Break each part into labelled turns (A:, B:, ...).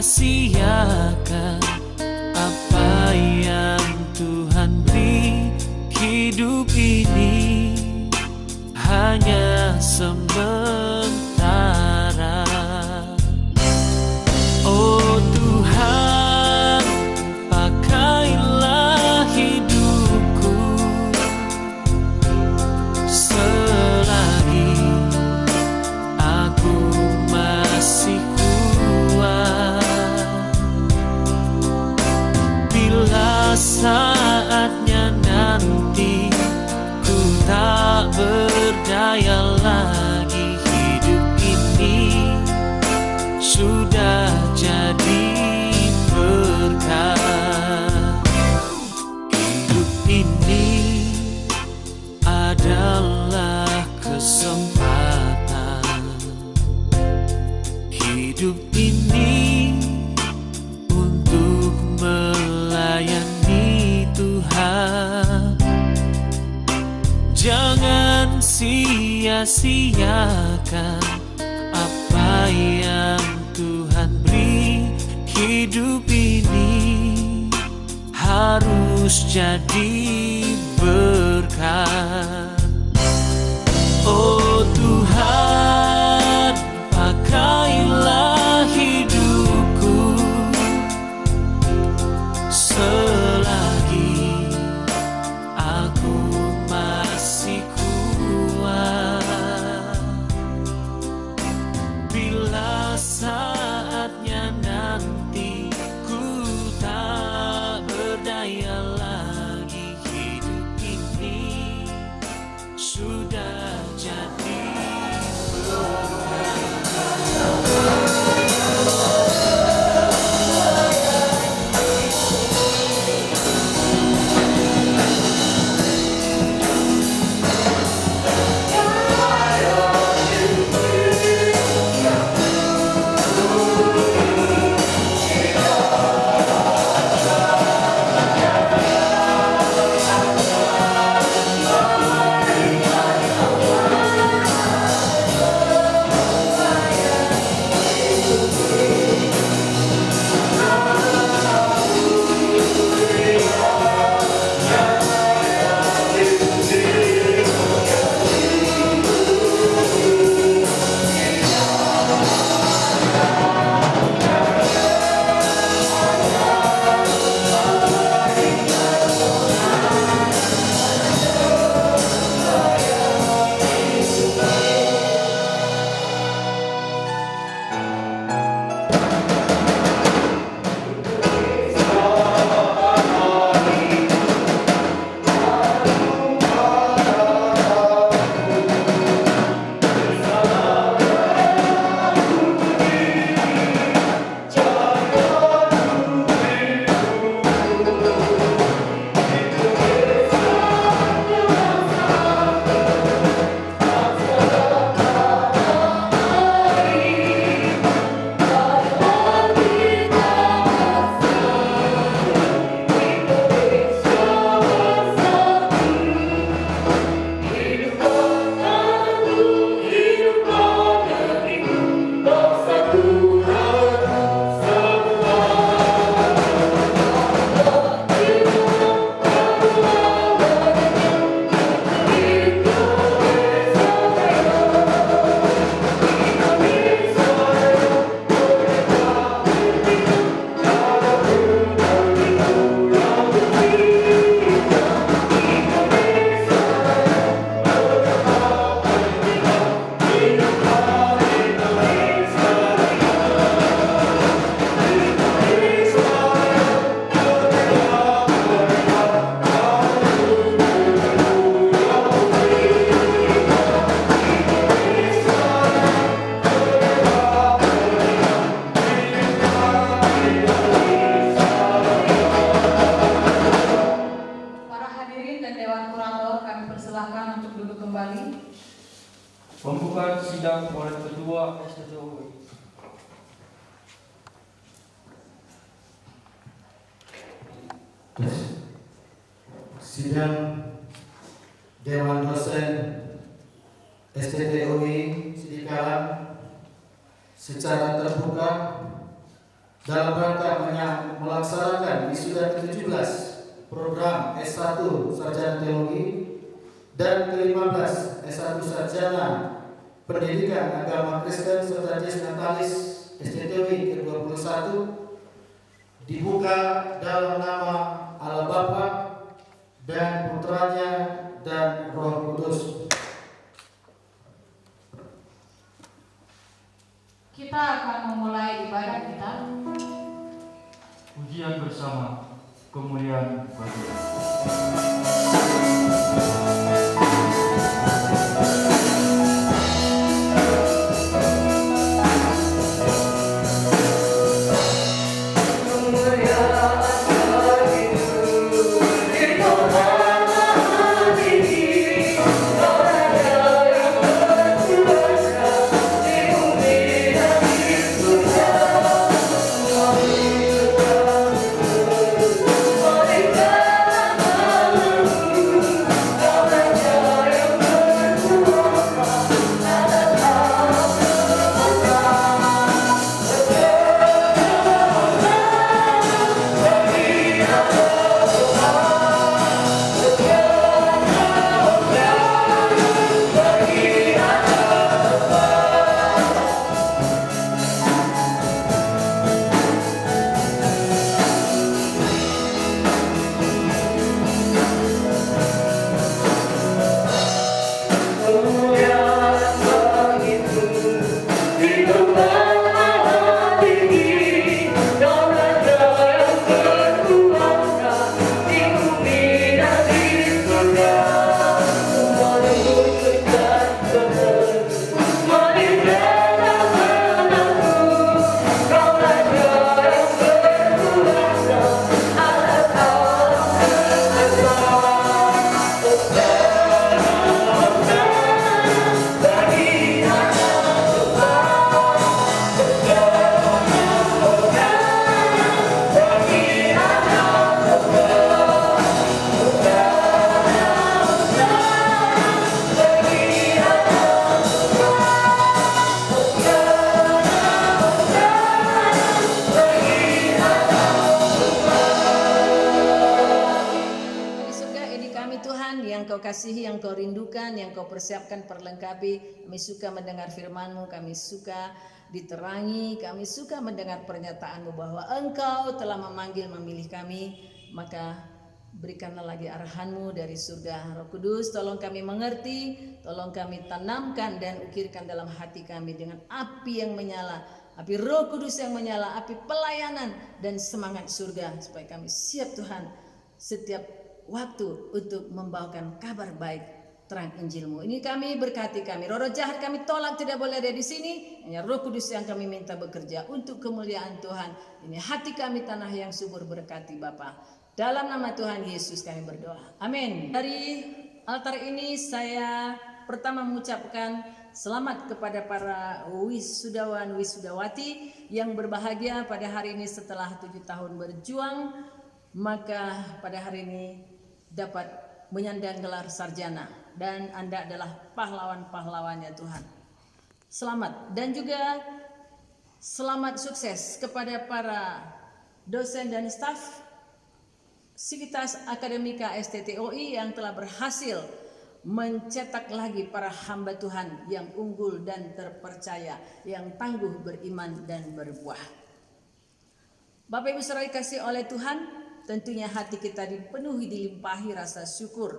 A: sia-siakan apa yang Tuhan beri. Hidup ini hanya sementara. Oh Tuhan, pakailah hidupku selagi aku masih kuat. Bila saatnya nanti ku tak berdaya lagi, hidup ini sudah jadi berkah. Hidup ini adalah kesempatan. Hidup ini untuk melayani Tuhan. Jangan sia-siakan apa yang Tuhan beri. Hidup ini harus jadi berkah. Oh Tuhan, pakailah hidupku selagi aku masih kuat. Bila saatnya nanti ku tak berdaya lagi, hidup ini sudah jadi
B: Pembukaan sidang oleh Ketua STTUI.
C: Sidang Dewan Dosen STTUI Sidikalang secara terbuka dalam rangka melaksanakan wisuda ke-17 program S1 Sarjana Teologi dan ke-15 S1 Sarjana Pendidikan Agama Kristen serta Jes Natalis STTW ke-21 dibuka dalam nama Allah Bapa dan Putranya dan Roh Kudus.
D: Kita akan memulai ibadah kita.
B: Ujian bersama, kemuliaan bagi
D: Kasihi, yang kau rindukan, yang kau persiapkan, perlengkapi. Kami suka mendengar firman-Mu, kami suka diterangi, kami suka mendengar pernyataan-Mu bahwa Engkau telah memanggil, memilih kami. Maka berikanlah lagi arahan-Mu dari surga. Roh Kudus, tolong kami mengerti, tolong kami tanamkan dan ukirkan dalam hati kami dengan api yang menyala, api Roh Kudus yang menyala, api pelayanan dan semangat surga, supaya kami siap Tuhan setiap waktu untuk membawakan kabar baik terang Injil-Mu. Ini kami, berkati kami. Roh jahat kami tolak, tidak boleh ada di sini. Hanya Roh Kudus yang kami minta bekerja untuk kemuliaan Tuhan. Ini hati kami, tanah yang subur, berkati Bapa. Dalam nama Tuhan Yesus kami berdoa. Amin. Dari altar ini saya pertama mengucapkan selamat kepada para wisudawan wisudawati yang berbahagia pada hari ini setelah 7 tahun berjuang. Maka pada hari ini dapat menyandang gelar sarjana dan Anda adalah pahlawan-pahlawannya Tuhan. Selamat, dan juga selamat sukses kepada para dosen dan staf Sivitas Akademika STTOI yang telah berhasil mencetak lagi para hamba Tuhan yang unggul dan terpercaya, yang tangguh beriman dan berbuah. Bapak Ibu saudara dikasihi oleh Tuhan, tentunya hati kita dipenuhi, dilimpahi rasa syukur,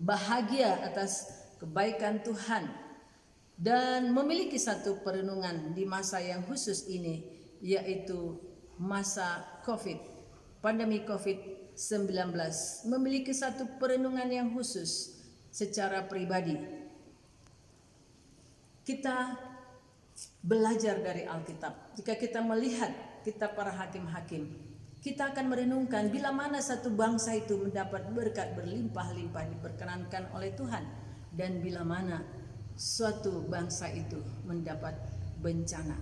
D: bahagia atas kebaikan Tuhan, dan memiliki satu perenungan di masa yang khusus ini, yaitu masa COVID, pandemi COVID-19, memiliki satu perenungan yang khusus secara pribadi. Kita belajar dari Alkitab. Jika kita melihat kitab para hakim-hakim, kita akan merenungkan bila mana satu bangsa itu mendapat berkat berlimpah-limpah diperkenankan oleh Tuhan, dan bila mana suatu bangsa itu mendapat bencana.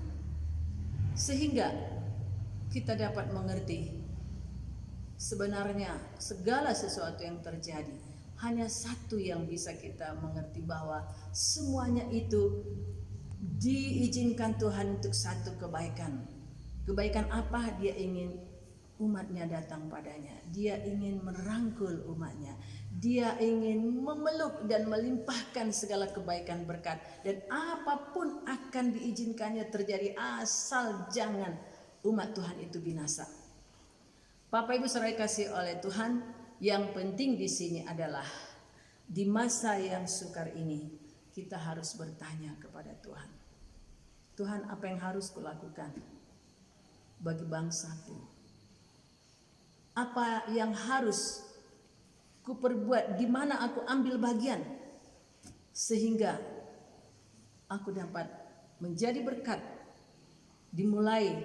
D: Sehingga kita dapat mengerti sebenarnya segala sesuatu yang terjadi, hanya satu yang bisa kita mengerti, bahwa semuanya itu diizinkan Tuhan untuk satu kebaikan Kebaikan apa dia ingin umatnya datang padanya? Dia ingin merangkul umatnya. Dia ingin memeluk dan melimpahkan segala kebaikan berkat. Dan apapun akan diizinkannya terjadi asal jangan umat Tuhan itu binasa. Bapak Ibu saudara kasih oleh Tuhan, yang penting di sini adalah di masa yang sukar ini kita harus bertanya kepada Tuhan. Tuhan, apa yang harus kulakukan bagi bangsaku? Apa yang harus kuperbuat? Di mana aku ambil bagian sehingga aku dapat menjadi berkat, dimulai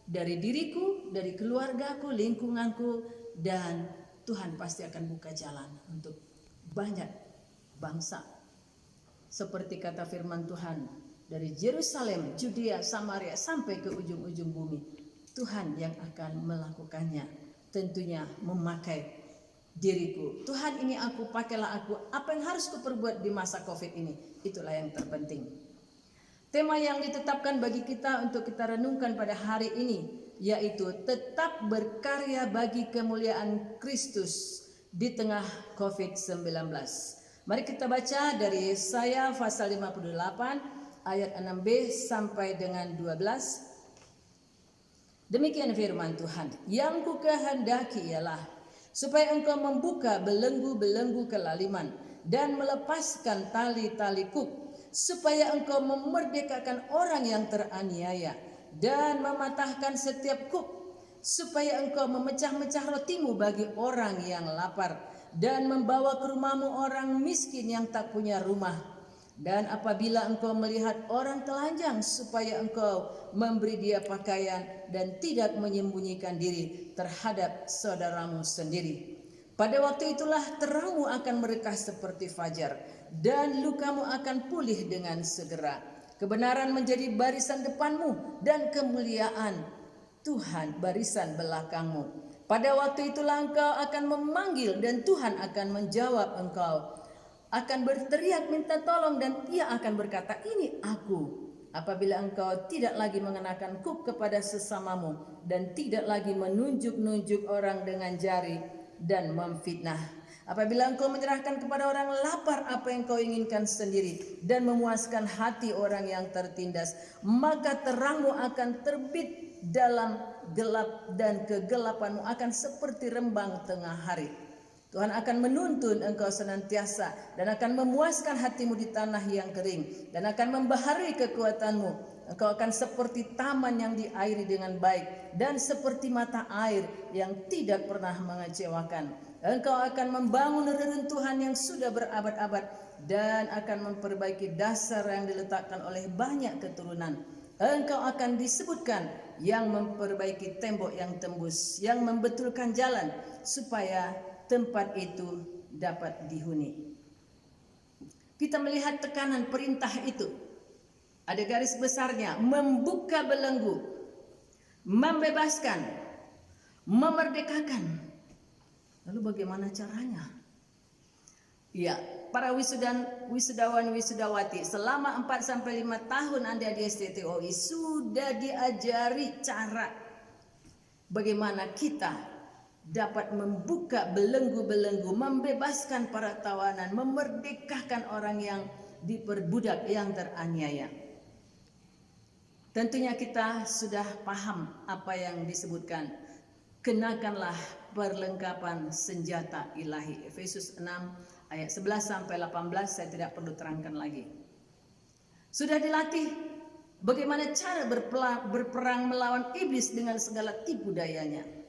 D: dari diriku, dari keluargaku, lingkunganku, dan Tuhan pasti akan buka jalan untuk banyak bangsa. Seperti kata firman Tuhan, dari Yerusalem, Judea, Samaria sampai ke ujung-ujung bumi, Tuhan yang akan melakukannya. Tentunya memakai diriku. Tuhan, ini aku, pakailah aku. Apa yang harus kuperbuat di masa Covid ini? Itulah yang terpenting. Tema yang ditetapkan bagi kita untuk kita renungkan pada hari ini, yaitu tetap berkarya bagi kemuliaan Kristus di tengah Covid-19. Mari kita baca dari Yesaya pasal 58 ayat 6b sampai dengan 12. Demikian firman Tuhan, yang kukehendaki ialah supaya engkau membuka belenggu-belenggu kelaliman dan melepaskan tali-tali kuk, supaya engkau memerdekakan orang yang teraniaya dan mematahkan setiap kuk, supaya engkau memecah-mecah rotimu bagi orang yang lapar dan membawa ke rumahmu orang miskin yang tak punya rumah. Dan apabila engkau melihat orang telanjang, supaya engkau memberi dia pakaian dan tidak menyembunyikan diri terhadap saudaramu sendiri. Pada waktu itulah terangmu akan merekah seperti fajar, dan lukamu akan pulih dengan segera. Kebenaran menjadi barisan depanmu, dan kemuliaan Tuhan barisan belakangmu. Pada waktu itulah engkau akan memanggil, dan Tuhan akan menjawab engkau. Akan berteriak minta tolong, dan ia akan berkata, ini aku. Apabila engkau tidak lagi mengenakan kuk kepada sesamamu, dan tidak lagi menunjuk-nunjuk orang dengan jari dan memfitnah. Apabila engkau menyerahkan kepada orang lapar apa yang kau inginkan sendiri, dan memuaskan hati orang yang tertindas, maka terangmu akan terbit dalam gelap, dan kegelapanmu akan seperti rembang tengah hari. Tuhan akan menuntun engkau senantiasa, dan akan memuaskan hatimu di tanah yang kering, dan akan membaharui kekuatanmu. Engkau akan seperti taman yang diairi dengan baik, dan seperti mata air yang tidak pernah mengecewakan. Engkau akan membangun reruntuhan yang sudah berabad-abad, dan akan memperbaiki dasar yang diletakkan oleh banyak keturunan. Engkau akan disebutkan yang memperbaiki tembok yang tembus, yang membetulkan jalan, supaya tempat itu dapat dihuni. Kita melihat tekanan perintah itu. Ada garis besarnya, membuka belenggu, membebaskan, memerdekakan. Lalu bagaimana caranya? Ya, para wisudawan wisudawati selama 4-5 tahun Anda di STTOI sudah diajari cara bagaimana kita dapat membuka belenggu-belenggu, membebaskan para tawanan, memerdekakan orang yang diperbudak, yang teraniaya. Tentunya kita sudah paham apa yang disebutkan. Kenakanlah perlengkapan senjata ilahi. Efesus 6 ayat 11 sampai 18 saya tidak perlu terangkan lagi. Sudah dilatih bagaimana cara berperang melawan iblis dengan segala tipu dayanya.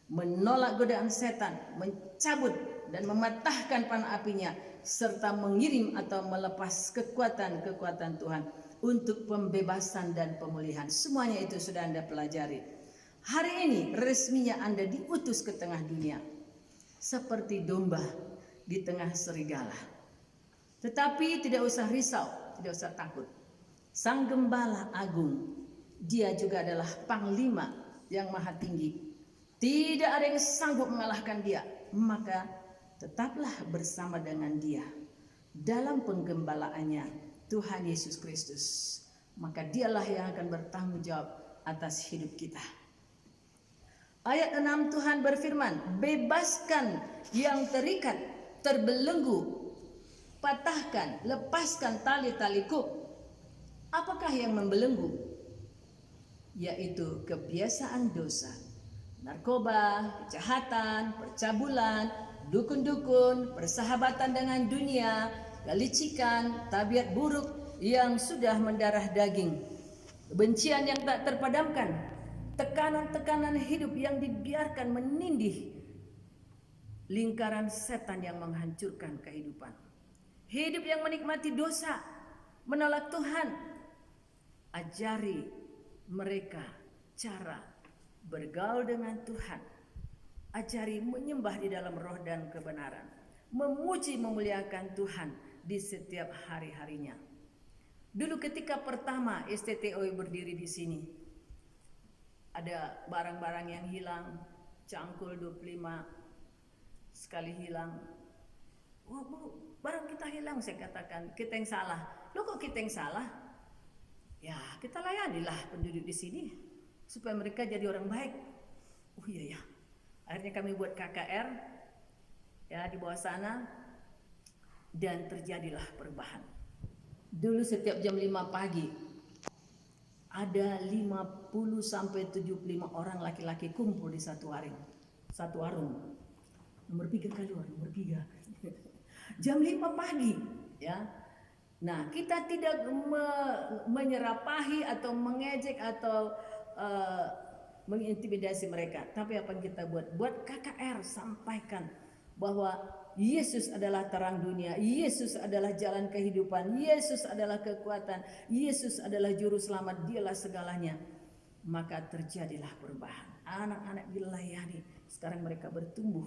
D: Menolak godaan setan, mencabut dan mematahkan panah apinya, serta mengirim atau melepas kekuatan-kekuatan Tuhan untuk pembebasan dan pemulihan. Semuanya itu sudah Anda pelajari. Hari ini resminya Anda diutus ke tengah dunia seperti domba di tengah serigala. Tetapi tidak usah risau, tidak usah takut. Sang Gembala Agung, dia juga adalah Panglima yang maha tinggi. Tidak ada yang sanggup mengalahkan dia. Maka tetaplah bersama dengan dia dalam penggembalaannya, Tuhan Yesus Kristus. Maka dialah yang akan bertanggung jawab atas hidup kita. Ayat 6 Tuhan berfirman, bebaskan yang terikat, terbelenggu, patahkan, lepaskan tali-taliku. Apakah yang membelenggu? Yaitu kebiasaan dosa, narkoba, kejahatan, percabulan, dukun-dukun, persahabatan dengan dunia, kelicikan, tabiat buruk yang sudah mendarah daging, kebencian yang tak terpadamkan, tekanan-tekanan hidup yang dibiarkan menindih, lingkaran setan yang menghancurkan kehidupan, hidup yang menikmati dosa, menolak Tuhan. Ajari mereka cara bergaul dengan Tuhan. Ajari menyembah di dalam roh dan kebenaran, memuji memuliakan Tuhan di setiap hari-harinya. Dulu ketika pertama STTOI berdiri di sini, ada barang-barang yang hilang, cangkul 25 sekali hilang. Oh, Bu, barang kita hilang. Saya katakan, kita yang salah. Loh, kok kita yang salah? Ya, kita layanilah penduduk di sini supaya mereka jadi orang baik. Oh iya ya. Akhirnya kami buat KKR ya di bawah sana, dan terjadilah perubahan. Dulu setiap jam 5 pagi ada 50 sampai 75 orang laki-laki kumpul di satu warung. Nomor 3 keluar, nomor 3. Jam 5 pagi, ya. Nah, kita tidak menyerapahi atau mengejek atau mengintimidasi mereka. Tapi apa yang kita buat? Buat KKR, sampaikan bahwa Yesus adalah terang dunia, Yesus adalah jalan kehidupan, Yesus adalah kekuatan, Yesus adalah juru selamat, dialah segalanya. Maka terjadilah perubahan. Anak-anak dilayani, sekarang mereka bertumbuh.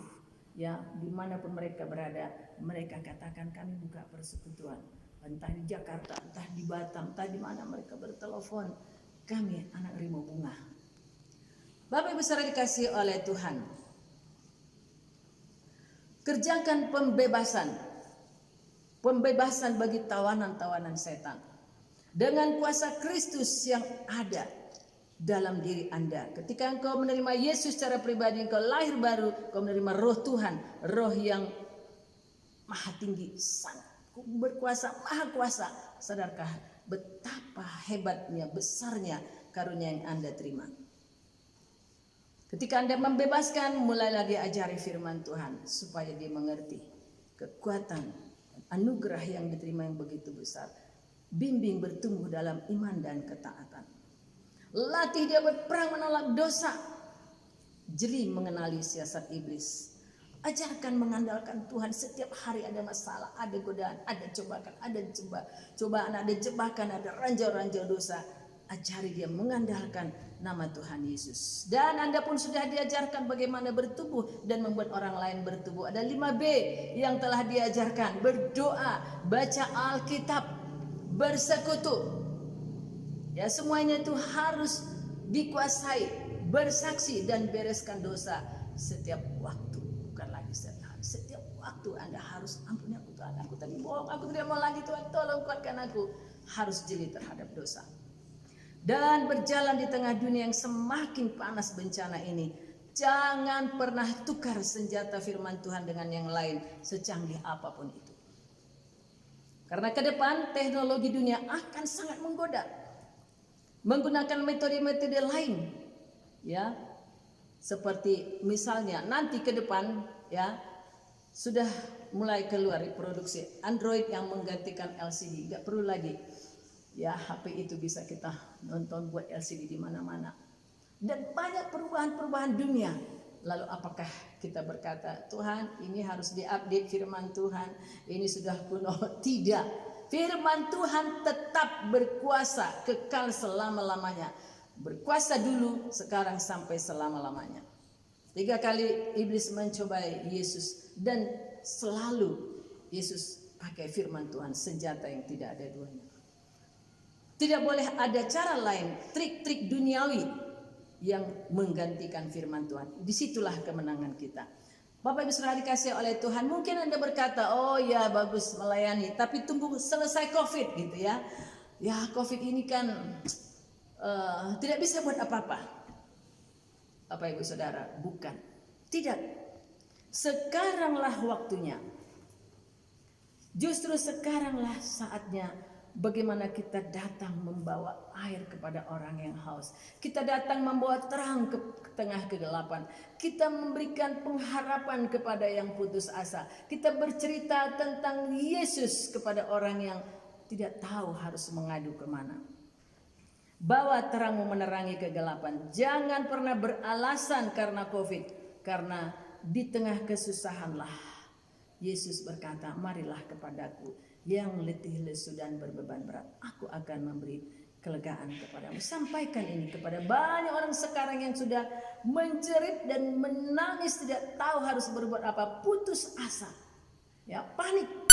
D: Ya, dimanapun mereka berada, mereka katakan kami buka persekutuan. Entah di Jakarta, entah di Batam, entah di mana mereka bertelepon. Kami anak Rimau Bunga. Bapak Ibu saudara dikasihi oleh Tuhan, kerjakan pembebasan bagi tawanan-tawanan setan dengan kuasa Kristus yang ada dalam diri Anda. Ketika engkau menerima Yesus secara pribadi, engkau lahir baru, engkau menerima roh Tuhan, roh yang maha tinggi, sangat berkuasa, maha kuasa. Sadarkah betapa hebatnya, besarnya karunia yang Anda terima? Ketika Anda membebaskan, mulailah dia ajari firman Tuhan supaya dia mengerti kekuatan anugerah yang diterima yang begitu besar. Bimbing bertumbuh dalam iman dan ketaatan. Latih dia berperang menolak dosa. Jeli mengenali siasat iblis. Ajarkan mengandalkan Tuhan. Setiap hari ada masalah, ada godaan, ada cobaan, ada jebakan, ada ranjau-ranjau dosa. Ajari dia mengandalkan nama Tuhan Yesus. Dan Anda pun sudah diajarkan bagaimana bertumbuh dan membuat orang lain bertumbuh. Ada 5B yang telah diajarkan. Berdoa, baca Alkitab, bersekutu. Ya, semuanya itu harus dikuasai, bersaksi dan bereskan dosa setiap waktu. Bukan lagi setiap hari, setiap waktu Anda harus ampuni aku Tuhan, aku tadi bohong, aku tidak mau lagi Tuhan, tolong kuatkan aku. Harus jeli terhadap dosa. Dan berjalan di tengah dunia yang semakin panas bencana ini, jangan pernah tukar senjata firman Tuhan dengan yang lain, secanggih apapun itu. Karena ke depan teknologi dunia akan sangat menggoda, menggunakan metode-metode lain, ya, seperti misalnya nanti ke depan, ya, sudah mulai keluar produksi Android yang menggantikan LCD, nggak perlu lagi. Ya, HP itu bisa kita nonton buat LCD di mana-mana. Dan banyak perubahan-perubahan dunia. Lalu apakah kita berkata, Tuhan ini harus diupdate firman Tuhan, ini sudah kuno? Tidak. Firman Tuhan tetap berkuasa, kekal selama-lamanya. Berkuasa dulu, sekarang sampai selama-lamanya. 3 kali iblis mencobai Yesus, dan selalu Yesus pakai firman Tuhan, senjata yang tidak ada duanya. Tidak boleh ada cara lain, trik-trik duniawi yang menggantikan firman Tuhan. Disitulah kemenangan kita. Bapak Ibu saudara dikasihi oleh Tuhan, mungkin Anda berkata, oh ya bagus melayani, tapi tunggu selesai COVID gitu ya. Ya COVID ini kan tidak bisa buat apa-apa. Bapak Ibu Saudara, bukan. Tidak. Sekaranglah waktunya. Justru sekaranglah saatnya bagaimana kita datang membawa air kepada orang yang haus. Kita datang membawa terang ke tengah kegelapan. Kita memberikan pengharapan kepada yang putus asa. Kita bercerita tentang Yesus kepada orang yang tidak tahu harus mengadu kemana. Bawa terangmu menerangi kegelapan. Jangan pernah beralasan karena COVID. Karena di tengah kesusahanlah Yesus berkata, marilah kepadaku yang letih lesu dan berbeban berat. Aku akan memberi kelegaan kepadamu. Sampaikan ini kepada banyak orang sekarang yang sudah menjerit dan menangis, tidak tahu harus berbuat apa, putus asa, ya panik.